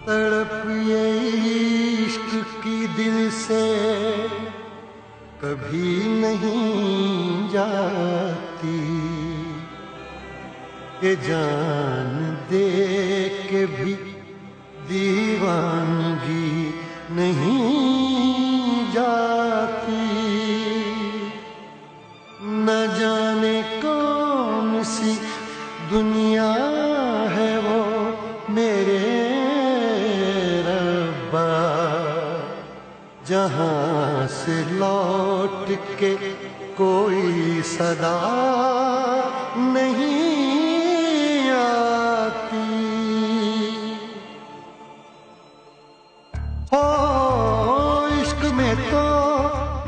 तड़प ये इश्क की दिल से कभी नहीं जाती, ये जान दे के भी दीवानगी नहीं जाती। न जाने कौन सी दुनिया है वो मेरे रब्बा, जहां से लौट के कोई सदा नहीं आती। हो इश्क में तो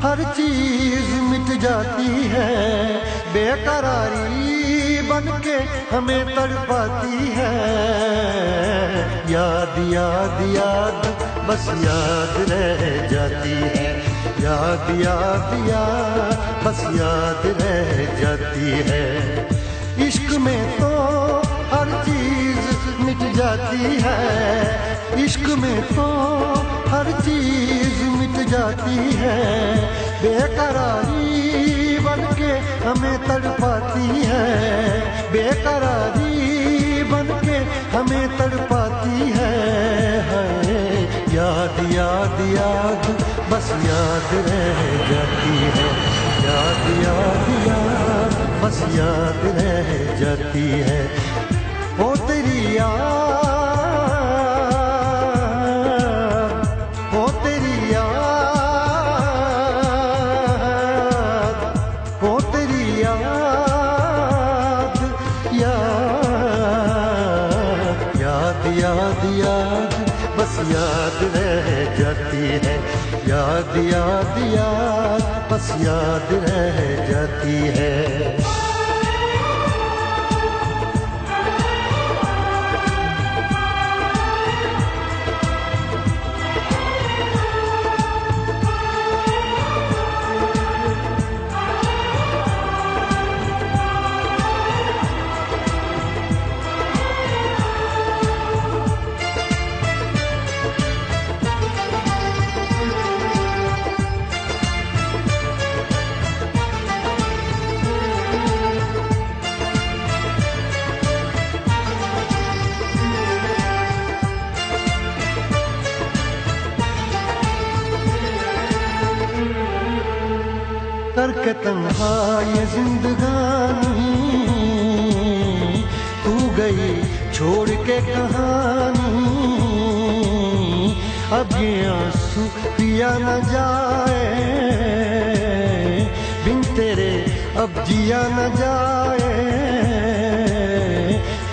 हर चीज मिट जाती है, बेकरारी बनके हमें तड़पाती है। याद याद याद बस याद रह जाती है, याद याद याद बस याद रह जाती है। इश्क में तो हर चीज मिट जाती है, इश्क में तो हर चीज मिट जाती है। बेकरारी बनके हमें तड़पाती है, बेकरारी बनके हमें तड़पाती है। याद याद याद बस याद रह जाती है, याद याद याद बस याद रह जाती है। ओ तेरी याद, ओ तेरी याद, ओ तेरी याद, याद याद याद याद बस याद रह जाती है, याद याद याद बस याद रह जाती है। करके तन्हा ये जिंदगानी तू गई छोड़ के कहानी। अब ये आंसू पिया न जाए बिन तेरे, अब जिया न जाए।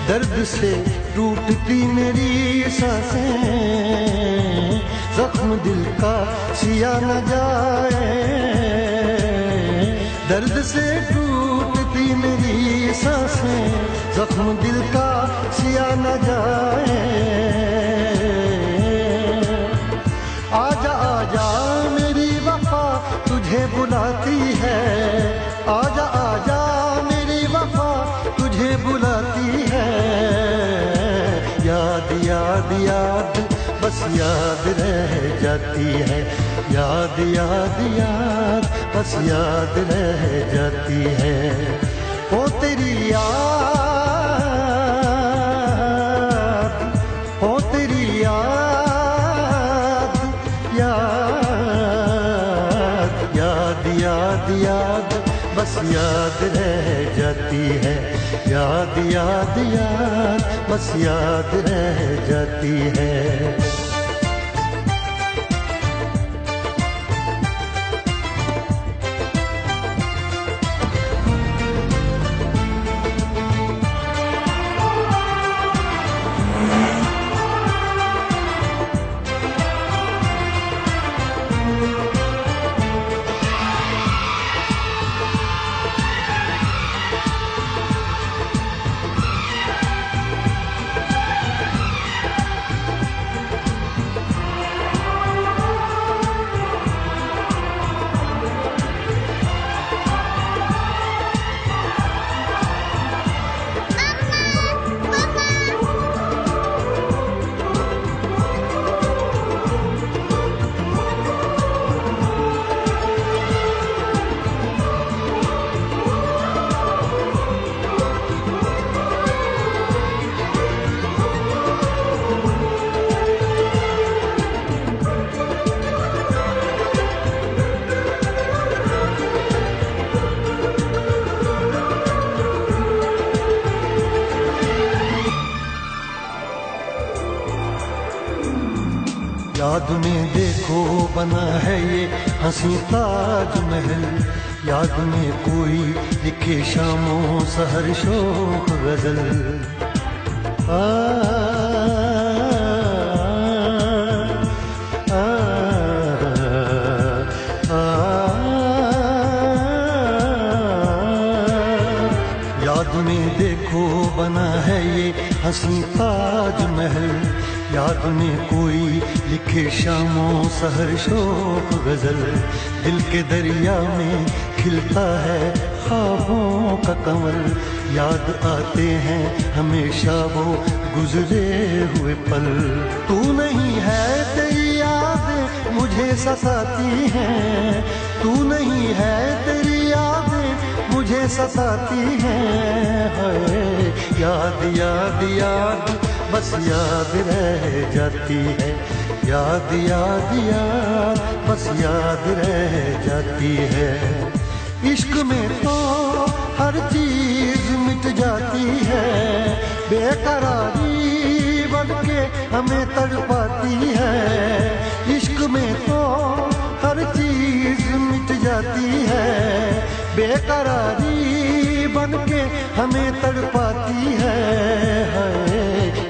दर्द से टूटती मेरी सांसें, जख्म दिल का सिया न जाए। दर्द से टूटती मेरी सांसें, जख्म दिल का सिया न जाए। आजा आजा मेरी वफा तुझे बुलाती है, आजा आजा मेरी वफा तुझे बुलाती है। याद याद याद बस याद रह जाती है, याद याद याद बस याद रह जाती है। ओ तेरी याद, ओ तेरी याद, याद याद याद याद बस याद रह जाती है, याद याद याद बस याद रह जाती है। याद में देखो बना है ये हंसी ताजमहल, याद में कोई लिखे शामों सहर शोक गजल। आ, आ, आ, याद में देखो बना है ये हंसी ताजमहल, याद में कोई लिखे शामों सहर शोक गजल। दिल के दरिया में खिलता है ख्वाबों का कमल, याद आते हैं हमेशा वो गुजरे हुए पल। तू नहीं है तेरी यादें मुझे सताती हैं, तू नहीं है तेरी यादें मुझे सताती हैं। हाय याद याद याद बस याद रह जाती है, याद याद याद बस याद रह जाती है। इश्क में तो हर चीज मिट जाती है, बेकरारी बनके हमें तड़पाती है। इश्क में तो हर चीज मिट जाती है, बेकरारी बनके हमें तड़पाती है।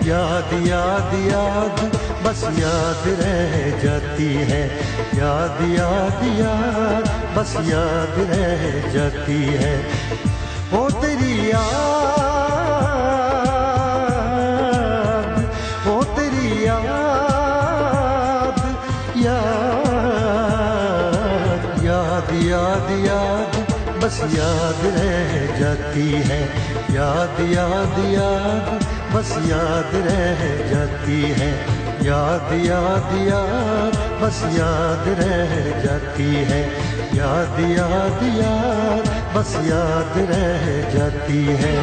याद याद याद बस याद रह जाती है, याद याद याद बस याद रह जाती है। ओ तेरी याद, ओ तेरी याद, याद याद याद याद बस याद रह जाती है, याद याद याद बस याद रह जाती है, याद याद याद बस याद रह जाती है, याद याद याद बस याद रह जाती है।